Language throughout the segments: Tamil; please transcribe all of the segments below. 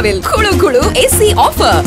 சத்யாவில் குளு குளு ஏசி ஆஃபர்.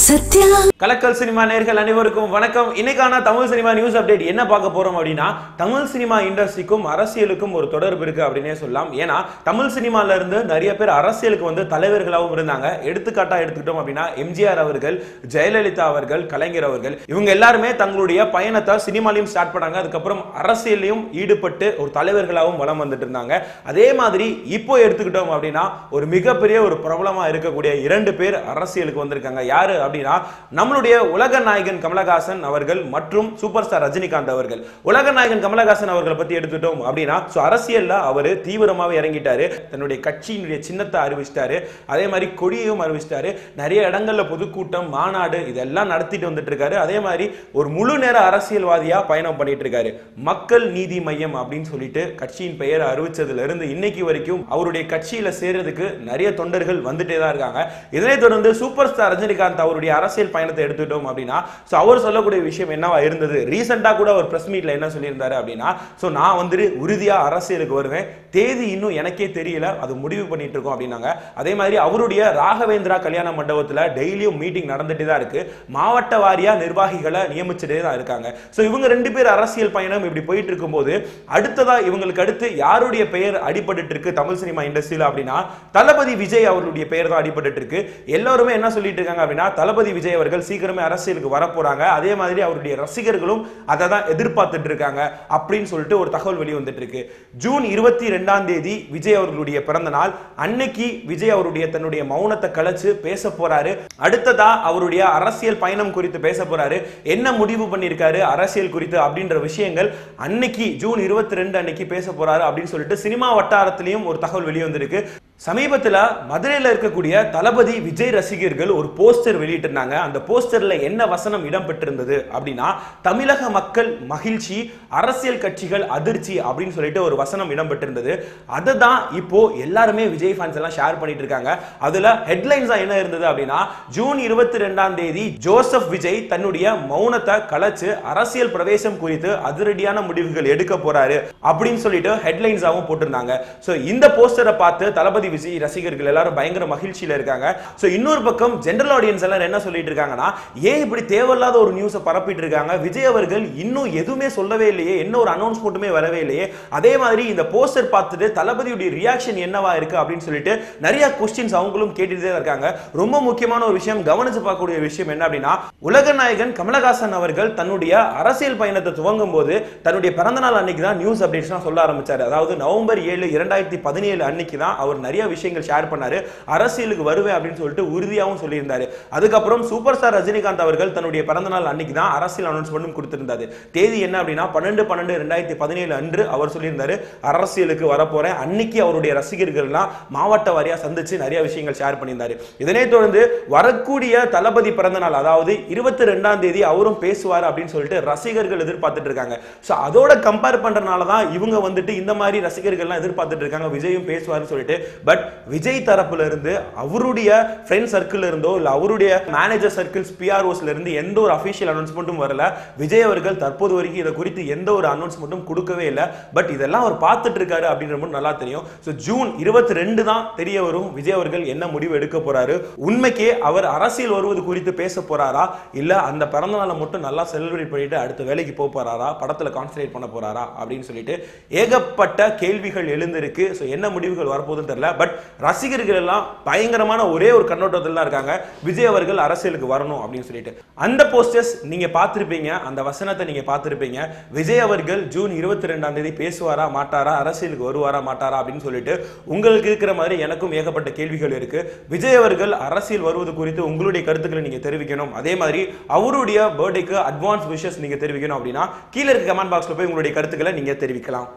சத்யா கலக்கல் சினிமா நேயர்கள் அனைவருக்கும் வணக்கம். இன்னைக்கான தமிழ் சினிமா நியூஸ் அப்டேட் என்ன பார்க்க போறோம் அப்படின்னா, தமிழ் சினிமா இண்டஸ்ட்ரிக்கும் அரசியலுக்கும் ஒரு தொடர்பு இருக்கு அப்படின்னே சொல்லலாம். ஏன்னா தமிழ் சினிமால இருந்து நிறைய பேர் அரசியலுக்கு வந்து தலைவர்களாகவும் இருந்தாங்க. எடுத்துக்காட்டா எடுத்துக்கிட்டோம் அப்படின்னா எம்ஜிஆர் அவர்கள், ஜெயலலிதா அவர்கள், கலைஞர் அவர்கள், இவங்க எல்லாருமே தங்களுடைய பயணத்தை சினிமாலையும் ஸ்டார்ட் பண்ணாங்க. அதுக்கப்புறம் அரசியலையும் ஈடுபட்டு ஒரு தலைவர்களாகவும் வலம் வந்துட்டு இருந்தாங்க. அதே மாதிரி இப்போ எடுத்துக்கிட்டோம் அப்படின்னா ஒரு மிகப்பெரிய ஒரு பிரபலமா இருக்கக்கூடிய இரண்டு பேர் அரசியலுக்கு வந்திருக்காங்க. யாரு அப்படின்னா நம்மளுடைய உலக நாயகன் கமலஹாசன் அவர்கள் மற்றும் சூப்பர் ஸ்டார் ரஜினிகாந்த் அவர்கள். உலக நாயகன் கமலஹாசன் அவர்களை பத்தி எடுத்துட்டோம் அப்படின்னா அரசியல்ல அவரு தீவிரமாவே இறங்கிட்டாரு. தன்னுடைய கட்சியினுடைய சின்னத்தை அறிவிச்சிட்டாரு. அதே மாதிரி கொடியையும் அறிவிச்சிட்டாரு. நிறைய இடங்கள்ல பொதுக்கூட்டம், மாநாடு இதெல்லாம் நடத்திட்டு வந்துட்டு இருக்காரு. அதே மாதிரி ஒரு முழு நேர அரசியல்வாதியா பயணம் பண்ணிட்டு இருக்காரு. மக்கள் நீதி மையம் அப்படின்னு சொல்லிட்டு கட்சியின் பெயரை அறிவிச்சதுல இருந்து இன்னைக்கு வரைக்கும் அவருடைய கட்சியில சேர்றதுக்கு நிறைய தொண்டர்கள் வந்துட்டே தான் இருக்காங்க. இதனைத் தொடர்ந்து சூப்பர் ஸ்டார் ரஜினிகாந்த் அவருடைய அரசியல் பயணத்தை எடுத்துட்டோம் அப்படின்னா அவர் சொல்லக்கூடிய விஷயம் என்னவா இருந்தது, ரீசெண்டா கூட ஒரு பிரஸ் மீட்ல என்ன சொல்லியிருந்தாரு அப்படின்னா, நான் வந்து உறுதியா அரசியலுக்கு வருவேன், தேதி இன்னும் எனக்கே தெரியல, அது முடிவு பண்ணிட்டு இருக்கோம் அப்படின்னாங்க. அதே மாதிரி அவருடைய ராகவேந்திரா கல்யாண மண்டபத்துல டெய்லியும் மீட்டிங் நடந்துட்டே தான் இருக்கு. மாவட்ட வாரியா நிர்வாகிகளை நியமிச்சுட்டே தான் இருக்காங்க. இவங்க ரெண்டு பேர் அரசியல் பயணம் இப்படி போயிட்டு இருக்கும்போது அடுத்ததா இவங்களுக்கு அடுத்து யாருடைய பெயர் அடிபட்டு இருக்கு தமிழ் சினிமா இண்டஸ்ட்ரியில அப்படின்னா தளபதி விஜய் அவர்களுடைய பெயர் தான் அடிபட்டு இருக்கு. எல்லாருமே என்ன சொல்லிட்டு இருக்காங்க அப்படின்னா தளபதி விஜய் அவர்கள் சீக்கிரமே அரசியலுக்கு வர போறாங்க. அதே மாதிரி அவருடைய ரசிகர்களும் அதை தான் எதிர்பார்த்துட்டு இருக்காங்க அப்படின்னு சொல்லிட்டு ஒரு தகவல் வெளியே வந்துட்டு இருக்கு. ஜூன் 22ஆம் தேதி விஜய் அவர்களுடைய பிறந்த நாள். அன்னைக்கு விஜய் அவருடைய தன்னுடைய மௌனத்தை கலைச்சு பேச போறாரு. அடுத்ததா அவருடைய அரசியல் பயணம் குறித்து பேச போறாரு. என்ன முடிவு பண்ணிருக்காரு அரசியல் குறித்து அப்படின்ற விஷயங்கள் அன்னைக்கு ஜூன் 22 அன்னைக்கு பேச போறாரு அப்படின்னு சொல்லிட்டு சினிமா வட்டாரத்திலையும் ஒரு தகவல் வெளியே வந்திருக்கு. சமீபத்தில் மதுரையில் இருக்கக்கூடிய தளபதி விஜய் ரசிகர்கள் ஒரு போஸ்டர் வெளியிட்டிருந்தாங்க. அந்த போஸ்டர்ல என்ன வசனம் இடம்பெற்றிருந்தது அப்படின்னா, தமிழக மக்கள் மகிழ்ச்சி, அரசியல் கட்சிகள் அதிர்ச்சி அப்படின்னு சொல்லிட்டு ஒரு வசனம் இடம்பெற்றிருந்தது. அதை தான் இப்போ எல்லாருமே விஜய் ஃபேன்ஸ் எல்லாம் ஷேர் பண்ணிட்டு இருக்காங்க. அதுல ஹெட்லைன்ஸா என்ன இருந்தது அப்படின்னா, ஜூன் 22ஆம் தேதி ஜோசப் விஜய் தன்னுடைய மௌனத்தை கலைச்சு அரசியல் பிரவேசம் குறித்து அதிரடியான முடிவுகள் எடுக்க போறாரு அப்படின்னு சொல்லிட்டு ஹெட்லைன்ஸாவும் போட்டிருந்தாங்க. இந்த போஸ்டரை பார்த்து தளபதி விஜய் ரசிகர்கள் எல்லாரும் பயங்கர மகிழ்ச்சியில இருக்காங்க. இன்னொரு பக்கம் ஜெனரல் ஆடியன்ஸ் எல்லாரும் என்ன சொல்லிட்டு இருக்காங்கன்னா, ஏன் இப்படி தேவையில்லாத ஒரு நியூஸை பரப்பிட்டு இருக்காங்க, விஜய் அவர்கள் இன்னும் எதுவுமே சொல்லவே இல்லையே, என்ன ஒரு அனௌன்ஸ்மெண்ட்டுமே வரவே இல்லையே, அதே மாதிரி இந்த போஸ்டர் பார்த்துட்டு தளபதியுடைய ரியாக்ஷன் என்னவா இருக்கு அப்படின்னு சொல்லிட்டு நிறைய क्वेश्चंस அவங்களும் கேட்டுட்டே இருக்காங்க. ரொம்ப முக்கியமான ஒரு விஷயம் கவனிச்சு பார்க்கக்கூடிய விஷயம் என்ன அப்படின்னா, உலக நாயகன் கமலஹாசன் அவர்கள் தன்னுடைய அரசியல் பயணத்தை துவங்கும் போது தன்னுடைய பிறந்த நாள் அன்னைக்கு தான் நியூஸ் அப்டேட்ஸ்லாம் சொல்ல ஆரம்பிச்சாரு. அதாவது நவம்பர் 7, 2017 அன்னைக்கு தான் அவர் நிறைய விஷயங்கள் ஷேர் பண்ணாரு. அரசியலுக்கு வருவேன் அப்படின்னு சொல்லிட்டு உறுதியாகவும் சொல்லியிருந்தாரு. அதுக்கப்புறம் சூப்பர் ஸ்டார் ரஜினிகாந்த் அவர்கள் தன்னுடைய பிறந்த நாள் அன்னைக்கு தான் அரசியல் அனௌன்ஸ்மெண்ட் கொடுத்திருந்தாரு. தேதி என்ன அப்படின்னா 12/12/2017 அன்று அவர் சொல்லியிருந்தாரு, அரசியலுக்கு வரப்போறேன். அன்னைக்கு அவருடைய ரசிகர்கள் எல்லாம் மாவட்ட வாரியா சந்திச்சு நிறைய விஷயங்கள் ஷேர் பண்ணியிருந்தாரு. இதனைத் தொடர்ந்து வரக்கூடிய தளபதி பிறந்த நாள் அதாவது 22ஆம் தேதி அவரும் பேசுவார் அப்படின்னு சொல்லிட்டு ரசிகர்கள் எதிர்பார்த்துட்டு இருக்காங்க. அதோட கம்பேர் பண்றதுனால தான் இவங்க வந்துட்டு இந்த மாதிரி ரசிகர்கள்லாம் எதிர்பார்த்துட்டு இருக்காங்க, விஜயும் பேசுவார்னு சொல்லிட்டு. பட் விஜய் தரப்புல இருந்து அவருடைய ஃப்ரெண்ட் சர்க்கிள் இருந்தோ இல்ல அவருடைய மேனேஜர் சர்க்கிள்ஸ் பிஆர்ஓஸ்ல இருந்து எந்த ஒரு அபிஷியல் அனௌன்ஸ்மெண்ட்டும் வரல. விஜய் அவர்கள் தற்போது வரைக்கும் இதை குறித்து எந்த ஒரு அனௌன்ஸ்மெண்ட்டும் கொடுக்கவே இல்லை. பட் இதெல்லாம் அவர் பார்த்துட்டு இருக்காரு அப்படின்றது நல்லா தெரியும். ஜூன் 22 தான் தெரிய வரும் விஜய் அவர்கள் என்ன முடிவு எடுக்க போறாரு. உண்மைக்கே அவர் அரசியல் வருவது குறித்து பேச போறாரா, இல்ல அந்த பிறந்த நாளை மட்டும் நல்லா செலிப்ரேட் பண்ணிட்டு அடுத்த வேலைக்கு போக போறாரா, படத்துல கான்சன்ட்ரேட் பண்ண போறாரா அப்படின்னு சொல்லிட்டு ஏகப்பட்ட கேள்விகள் எழுந்திருக்கு. என்ன முடிவுகள் வரப்போகுதுன்னு தெரியல. பட் ரசிகர்கள் எல்லாம் பயங்கரமான ஒரே ஒரு கண்ணோட்டத்தில் தான் இருக்காங்க, விஜய் அவர்கள் அரசியலுக்கு வரணும் அப்படின்னு சொல்லிட்டு. அந்த போஸ்டர்ஸ் நீங்க பார்த்திருப்பீங்க, அந்த வசனத்தை நீங்க பார்த்திருப்பீங்க. விஜய் அவர்கள் ஜூன் 22ஆம் தேதி பேசுவாரா மாட்டாரா, அரசியலுக்கு வருவாரா மாட்டாரா அப்படின்னு சொல்லிட்டு உங்களுக்கு இருக்கிற மாதிரி எனக்கும் ஏகப்பட்ட கேள்விகள் இருக்கு. விஜய் அவர்கள் அரசியல் வருவது குறித்து உங்களுடைய கருத்துக்களை நீங்க தெரிவிக்கணும். அதே மாதிரி அவருடைய பர்த்டேக்கு அட்வான்ஸ் விஷஸ் நீங்க தெரிவிக்கணும் அப்படின்னா கீழே இருக்க கமெண்ட் பாக்ஸ்ல போய் உங்களுடைய கருத்துக்களை நீங்க தெரிவிக்கலாம்.